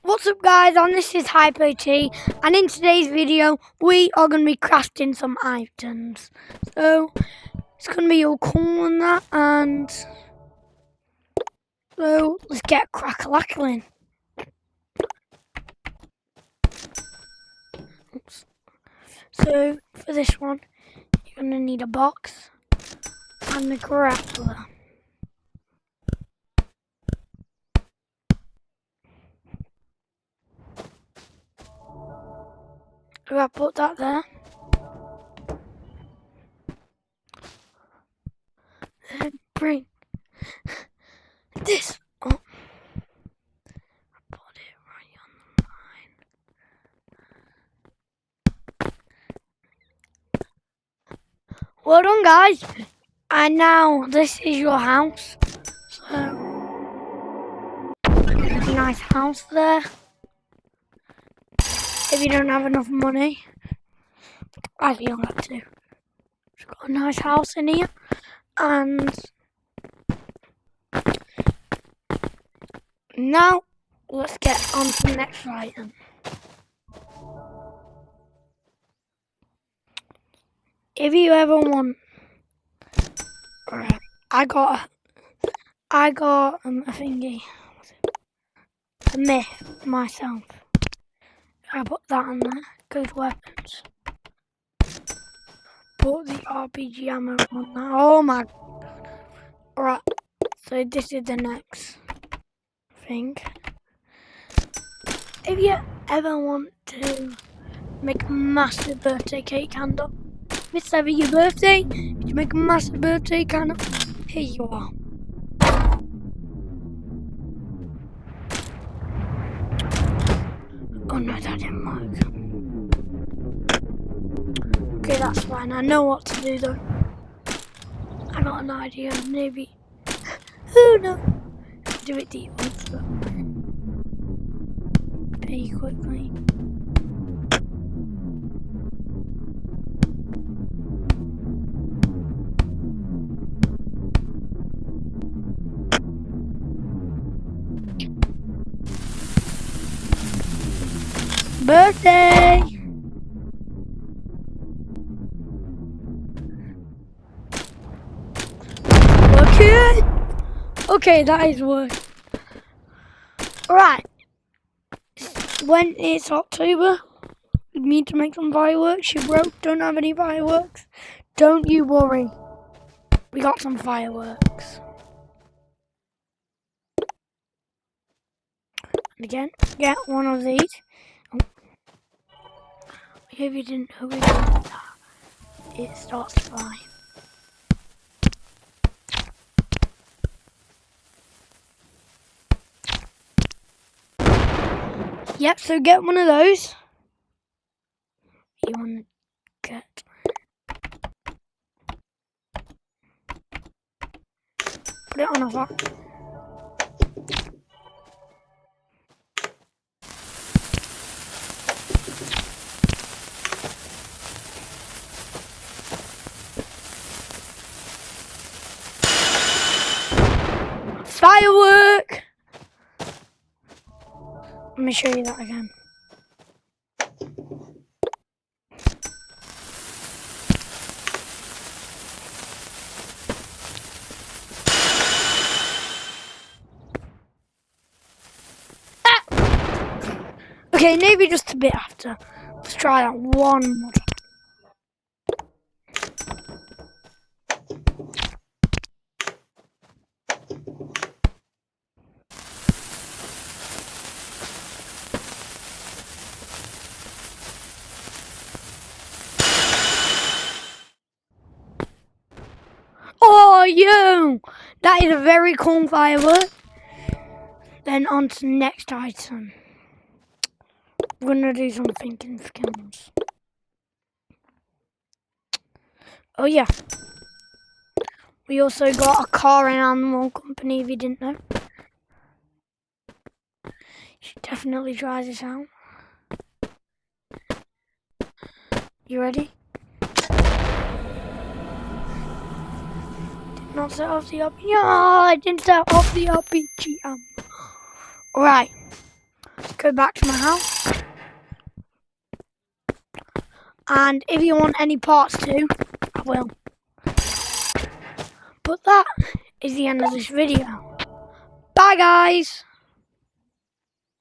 What's up guys, and this is Hi-ppo, and in today's video we are going to be crafting some items. So it's going to be all cool and that, and so let's get crack-a-lackling. So for this one you're going to need a box and a grappler. So I put that there. Then bring this up. Put it right on the line. Well done guys. And now this is your house. So a nice house there. If you don't have enough money, as you don't have to. It's got a nice house in here, and now let's get on to the next item. If you ever want, right, I got a thingy, a myth myself. I put that on there. Good weapons. Put the RPG ammo on there. Oh my. Right. So this is the next thing. If you ever want to make a massive birthday cake candle, if it's ever your birthday, you make a massive birthday candle, here you are. Oh no, that didn't work. Okay, that's fine. I know what to do though. I got an idea. Maybe. Who knows? Do it deep. Pretty quickly. Birthday! Okay, that is work. Alright. When it's October, we need to make some fireworks. You broke, don't have any fireworks. Don't you worry. We got some fireworks. And again, get one of these. Oh. If you didn't know it starts to fly. Yep, so get one of those. You want to get. Put it on a fire. Firework! Let me show you that again. Okay, maybe just a bit after. Let's try that one more time. Oh, you! That is a very cool firework. Then on to the next item. We're gonna do some thinking skills. Oh yeah. We also got a car and animal company, if you didn't know. You should definitely try this out. You ready? Did not set off the RPG. Yeah, I didn't set off the RPG. Alright. go back to my house. And if you want any parts too, I will. But that is the end of this video. Bye guys!